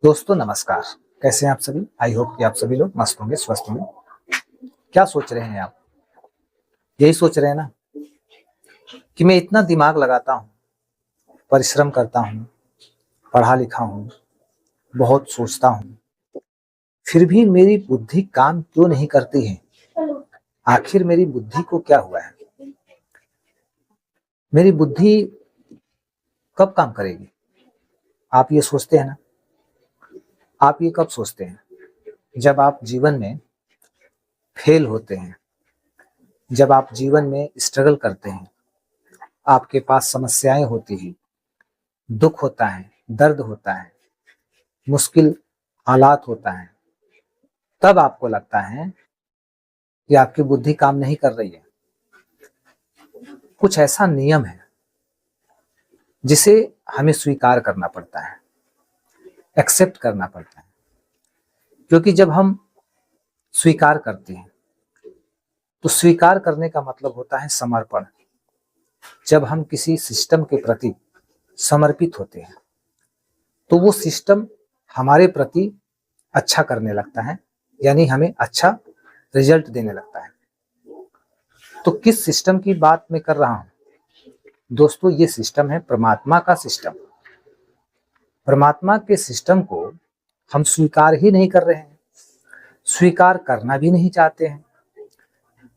दोस्तों नमस्कार। कैसे हैं आप सभी? आई होप कि आप सभी लोग मस्त होंगे, स्वस्थ होंगे। क्या सोच रहे हैं आप? यही सोच रहे हैं ना कि मैं इतना दिमाग लगाता हूँ, परिश्रम करता हूँ, पढ़ा लिखा हूँ, बहुत सोचता हूँ, फिर भी मेरी बुद्धि काम क्यों नहीं करती है? आखिर मेरी बुद्धि को क्या हुआ है? मेरी बुद्धि कब काम करेगी? आप ये सोचते हैं ना? आप ये कब सोचते हैं? जब आप जीवन में फेल होते हैं, जब आप जीवन में स्ट्रगल करते हैं, आपके पास समस्याएं होती हैं, दुख होता है, दर्द होता है, मुश्किल हालात होता है, तब आपको लगता है कि आपकी बुद्धि काम नहीं कर रही है। कुछ ऐसा नियम है जिसे हमें स्वीकार करना पड़ता है, एक्सेप्ट करना पड़ता है। क्योंकि जब हम स्वीकार करते हैं तो स्वीकार करने का मतलब होता है समर्पण। जब हम किसी सिस्टम के प्रति समर्पित होते हैं तो वो सिस्टम हमारे प्रति अच्छा करने लगता है, यानी हमें अच्छा रिजल्ट देने लगता है। तो किस सिस्टम की बात मैं कर रहा हूं दोस्तों? ये सिस्टम है परमात्मा का सिस्टम। परमात्मा के सिस्टम को हम स्वीकार ही नहीं कर रहे हैं, स्वीकार करना भी नहीं चाहते हैं।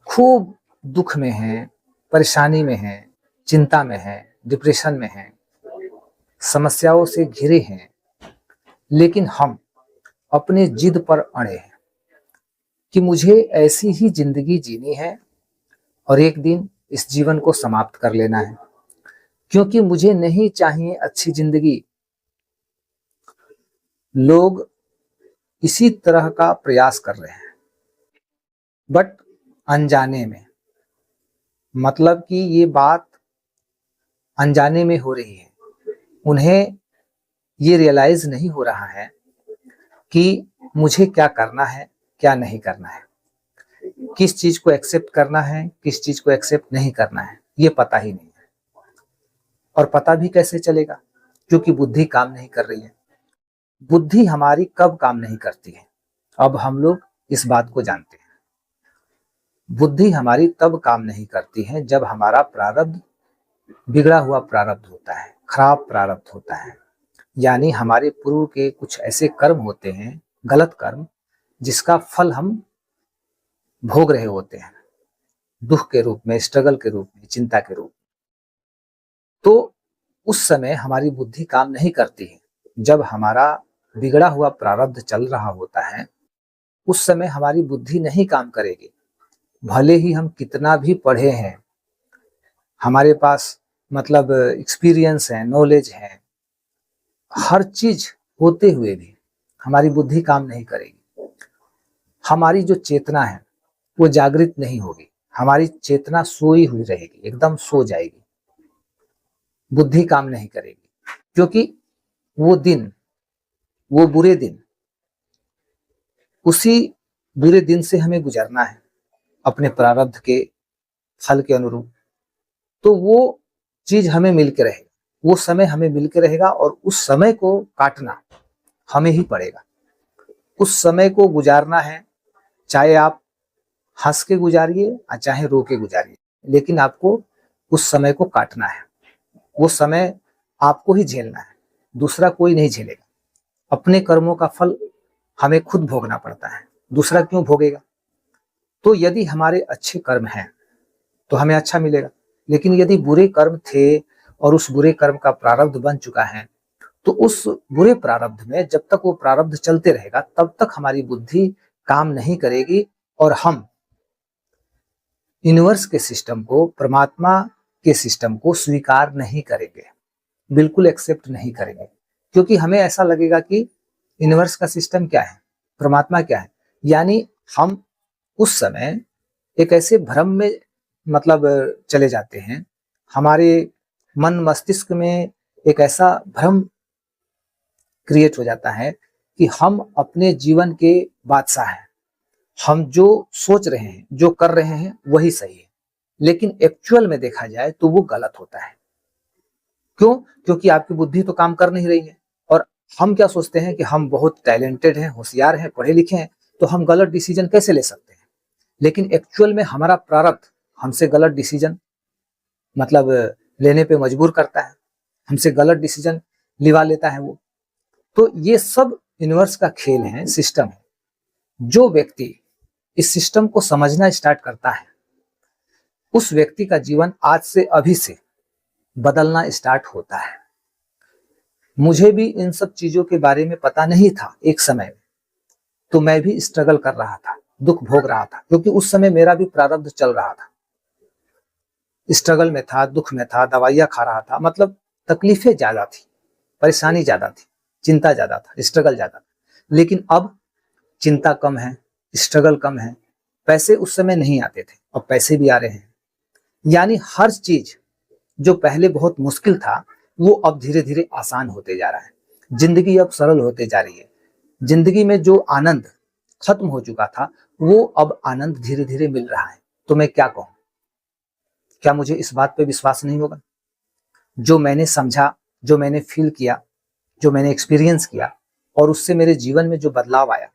खूब दुख में हैं, परेशानी में हैं, चिंता में हैं, डिप्रेशन में हैं, समस्याओं से घिरे हैं, लेकिन हम अपने जिद पर अड़े हैं कि मुझे ऐसी ही जिंदगी जीनी है और एक दिन इस जीवन को समाप्त कर लेना है, क्योंकि मुझे नहीं चाहिए अच्छी जिंदगी। लोग इसी तरह का प्रयास कर रहे हैं, बट अनजाने में। मतलब कि ये बात अनजाने में हो रही है। उन्हें ये रियलाइज नहीं हो रहा है कि मुझे क्या करना है, क्या नहीं करना है, किस चीज को एक्सेप्ट करना है, किस चीज को एक्सेप्ट नहीं करना है, ये पता ही नहीं है। और पता भी कैसे चलेगा? क्योंकि बुद्धि काम नहीं कर रही है। बुद्धि हमारी कब काम नहीं करती है? अब हम लोग इस बात को जानते हैं। बुद्धि हमारी तब काम नहीं करती है जब हमारा प्रारब्ध बिगड़ा हुआ प्रारब्ध होता है, खराब प्रारब्ध होता है। यानी हमारे पूर्व के कुछ ऐसे कर्म होते हैं, गलत कर्म, जिसका फल हम भोग रहे होते हैं, दुख के रूप में, स्ट्रगल के रूप में, चिंता के रूप में। तो उस समय हमारी बुद्धि काम नहीं करती है। जब हमारा बिगड़ा हुआ प्रारब्ध चल रहा होता है, उस समय हमारी बुद्धि नहीं काम करेगी। भले ही हम कितना भी पढ़े हैं, हमारे पास मतलब एक्सपीरियंस है, नॉलेज है, हर चीज होते हुए भी हमारी बुद्धि काम नहीं करेगी। हमारी जो चेतना है वो जागृत नहीं होगी, हमारी चेतना सोई हुई रहेगी, एकदम सो जाएगी, बुद्धि काम नहीं करेगी। क्योंकि वो दिन, वो बुरे दिन, उसी बुरे दिन से हमें गुजरना है अपने प्रारब्ध के फल के अनुरूप। तो वो चीज हमें मिलके रहेगा, वो समय हमें मिलके रहेगा, और उस समय को काटना हमें ही पड़ेगा। उस समय को गुजारना है, चाहे आप हंस के गुजारिए या चाहे रो के गुजारिए, लेकिन आपको उस समय को काटना है। वो समय आपको ही झेलना है, दूसरा कोई नहीं झेलेगा। अपने कर्मों का फल हमें खुद भोगना पड़ता है, दूसरा क्यों भोगेगा? तो यदि हमारे अच्छे कर्म हैं तो हमें अच्छा मिलेगा, लेकिन यदि बुरे कर्म थे और उस बुरे कर्म का प्रारब्ध बन चुका है, तो उस बुरे प्रारब्ध में जब तक वो प्रारब्ध चलते रहेगा तब तक हमारी बुद्धि काम नहीं करेगी, और हम यूनिवर्स के सिस्टम को, परमात्मा के सिस्टम को स्वीकार नहीं करेंगे, बिल्कुल एक्सेप्ट नहीं करेंगे। क्योंकि हमें ऐसा लगेगा कि यूनिवर्स का सिस्टम क्या है, परमात्मा क्या है। यानी हम उस समय एक ऐसे भ्रम में मतलब चले जाते हैं, हमारे मन मस्तिष्क में एक ऐसा भ्रम क्रिएट हो जाता है कि हम अपने जीवन के बादशाह हैं, हम जो सोच रहे हैं, जो कर रहे हैं वही सही है। लेकिन एक्चुअल में देखा जाए तो वो गलत होता है। क्यों? क्योंकि आपकी बुद्धि तो काम कर नहीं रही है, और हम क्या सोचते हैं कि हम बहुत टैलेंटेड हैं, होशियार हैं, पढ़े लिखे हैं, तो हम गलत डिसीजन कैसे ले सकते हैं। लेकिन एक्चुअल में हमारा प्रारब्ध हमसे गलत डिसीजन मतलब लेने पे मजबूर करता है, हमसे गलत डिसीजन लिवा लेता है वो। तो ये सब यूनिवर्स का खेल है, सिस्टम है। जो व्यक्ति इस सिस्टम को समझना स्टार्ट करता है, उस व्यक्ति का जीवन आज से अभी से बदलना स्टार्ट होता है। मुझे भी इन सब चीजों के बारे में पता नहीं था एक समय में, तो मैं भी स्ट्रगल कर रहा था, दुख भोग रहा था, क्योंकि उस समय मेरा भी प्रारब्ध चल रहा था। स्ट्रगल में था, दुख में था, दवाइयां खा रहा था, मतलब तकलीफें ज्यादा थी, परेशानी ज्यादा थी, चिंता ज्यादा था, स्ट्रगल ज्यादा था। लेकिन अब चिंता कम है, स्ट्रगल कम है, पैसे उस समय नहीं आते थे, अब पैसे भी आ रहे हैं। यानी हर चीज जो पहले बहुत मुश्किल था वो अब धीरे धीरे आसान होते जा रहा है। जिंदगी अब सरल होते जा रही है। जिंदगी में जो आनंद खत्म हो चुका था वो अब आनंद धीरे धीरे मिल रहा है। तो मैं क्या कहूं, क्या मुझे इस बात पे विश्वास नहीं होगा? जो मैंने समझा, जो मैंने फील किया, जो मैंने एक्सपीरियंस किया और उससे मेरे जीवन में जो बदलाव आया,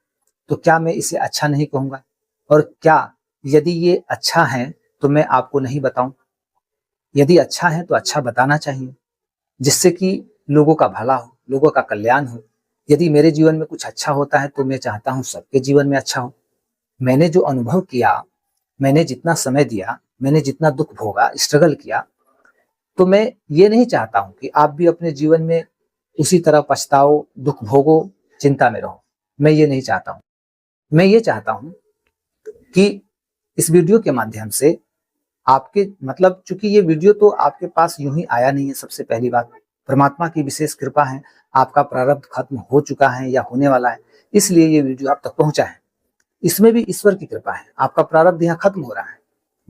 तो क्या मैं इसे अच्छा नहीं कहूंगा? और क्या यदि ये अच्छा है तो मैं आपको नहीं बताऊं? यदि अच्छा है तो अच्छा बताना चाहिए, जिससे कि लोगों का भला हो, लोगों का कल्याण हो। यदि मेरे जीवन में कुछ अच्छा होता है तो मैं चाहता हूं सबके जीवन में अच्छा हो। मैंने जो अनुभव किया, मैंने जितना समय दिया, मैंने जितना दुख भोगा, स्ट्रगल किया, तो मैं ये नहीं चाहता हूं कि आप भी अपने जीवन में उसी तरह पछताओ, दुख भोगो, चिंता में रहो। मैं ये नहीं चाहता हूं। मैं ये चाहता हूं कि इस वीडियो के माध्यम से आपके मतलब, चूंकि ये वीडियो तो आपके पास यूं ही आया नहीं है, सबसे पहली बात परमात्मा की विशेष कृपा है, आपका प्रारब्ध खत्म हो चुका है या होने वाला है, इसलिए ये वीडियो आप तक पहुंचा है। इसमें भी ईश्वर की कृपा है, आपका प्रारब्ध यहाँ खत्म हो रहा है,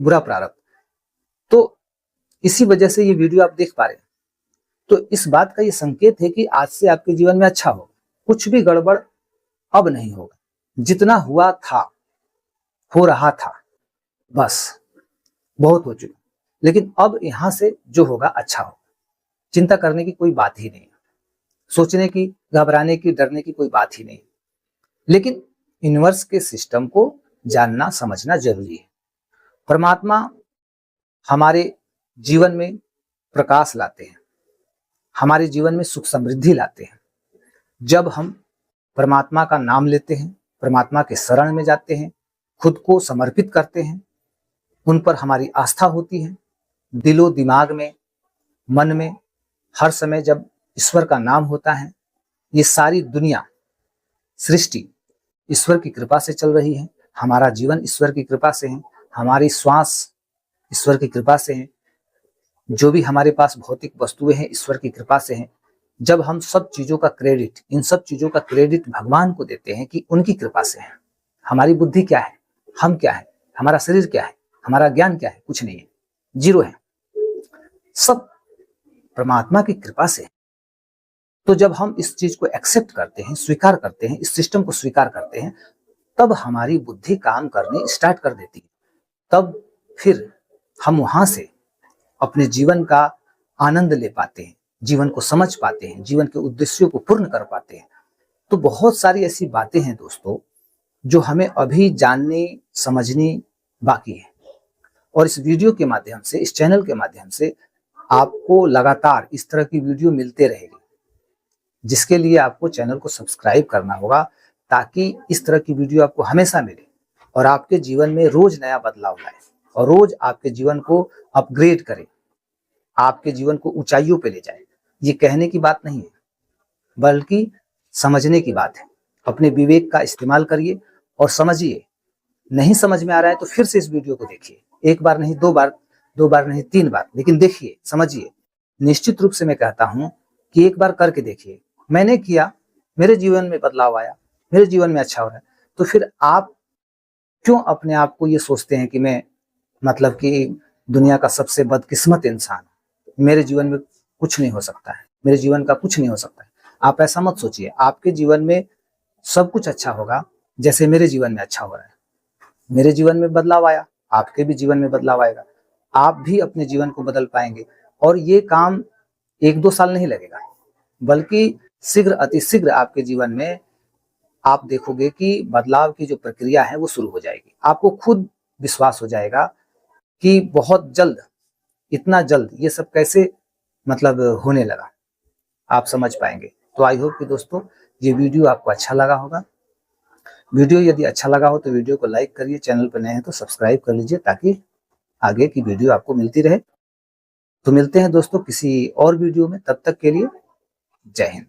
बुरा प्रारब्ध, तो इसी वजह से ये वीडियो आप देख पा रहे हैं। तो इस बात का ये संकेत है कि आज से आपके जीवन में अच्छा होगा, कुछ भी गड़बड़ अब नहीं होगा। जितना हुआ था, हो रहा था, बस बहुत हो चुका, लेकिन अब यहां से जो होगा अच्छा होगा। चिंता करने की कोई बात ही नहीं, सोचने की, घबराने की, डरने की कोई बात ही नहीं। लेकिन यूनिवर्स के सिस्टम को जानना समझना जरूरी है। परमात्मा हमारे जीवन में प्रकाश लाते हैं, हमारे जीवन में सुख समृद्धि लाते हैं। जब हम परमात्मा का नाम लेते हैं, परमात्मा के शरण में जाते हैं, खुद को समर्पित करते हैं, उन पर हमारी आस्था होती है, दिलो दिमाग में, मन में हर समय जब ईश्वर का नाम होता है, ये सारी दुनिया, सृष्टि ईश्वर की कृपा से चल रही है, हमारा जीवन ईश्वर की कृपा से है, हमारी श्वास ईश्वर की कृपा से है, जो भी हमारे पास भौतिक वस्तुएं हैं ईश्वर की कृपा से हैं। जब हम सब चीजों का क्रेडिट, इन सब चीजों का क्रेडिट भगवान को देते हैं कि उनकी कृपा से है, हमारी बुद्धि क्या है, हम क्या है, हमारा शरीर क्या है, हमारा ज्ञान क्या है, कुछ नहीं है, जीरो है, सब परमात्मा की कृपा से है। तो जब हम इस चीज को एक्सेप्ट करते हैं, स्वीकार करते हैं, इस सिस्टम को स्वीकार करते हैं, तब हमारी बुद्धि काम करने स्टार्ट कर देती है। तब फिर हम वहां से अपने जीवन का आनंद ले पाते हैं, जीवन को समझ पाते हैं, जीवन के उद्देश्यों को पूर्ण कर पाते हैं। तो बहुत सारी ऐसी बातें हैं दोस्तों जो हमें अभी जाननी समझनी बाकी है। और इस वीडियो के माध्यम से, इस चैनल के माध्यम से आपको लगातार इस तरह की वीडियो मिलते रहेगी, जिसके लिए आपको चैनल को सब्सक्राइब करना होगा, ताकि इस तरह की वीडियो आपको हमेशा मिले और आपके जीवन में रोज नया बदलाव लाए और रोज आपके जीवन को अपग्रेड करे, आपके जीवन को ऊंचाइयों पे ले जाए। ये कहने की बात नहीं है, बल्कि समझने की बात है। अपने विवेक का इस्तेमाल करिए और समझिए। नहीं समझ में आ रहा है तो फिर से इस वीडियो को देखिए, एक बार नहीं, दो बार नहीं, 3 बार, लेकिन देखिए, समझिए। निश्चित रूप से मैं कहता हूं कि एक बार करके देखिए। मैंने किया, मेरे जीवन में बदलाव आया, मेरे जीवन में अच्छा हो रहा है, तो फिर आप क्यों अपने आप को ये सोचते हैं कि मैं मतलब कि दुनिया का सबसे बदकिस्मत इंसान, मेरे जीवन में कुछ नहीं हो सकता है, मेरे जीवन का कुछ नहीं हो सकता है। आप ऐसा मत सोचिए, आपके जीवन में सब कुछ अच्छा होगा, जैसे मेरे जीवन में अच्छा हो रहा है। मेरे जीवन में बदलाव आया, आपके भी जीवन में बदलाव आएगा, आप भी अपने जीवन को बदल पाएंगे। और ये काम 1-2 साल नहीं लगेगा, बल्कि शीघ्र अतिशीघ्र आपके जीवन में आप देखोगे कि बदलाव की जो प्रक्रिया है वो शुरू हो जाएगी। आपको खुद विश्वास हो जाएगा कि बहुत जल्द, इतना जल्द ये सब कैसे मतलब होने लगा, आप समझ पाएंगे। तो आई होप कि दोस्तों ये वीडियो आपको अच्छा लगा होगा। वीडियो यदि अच्छा लगा हो तो वीडियो को लाइक करिए, चैनल पर नए हैं तो सब्सक्राइब कर लीजिए ताकि आगे की वीडियो आपको मिलती रहे। तो मिलते हैं दोस्तों किसी और वीडियो में, तब तक के लिए जय हिंद।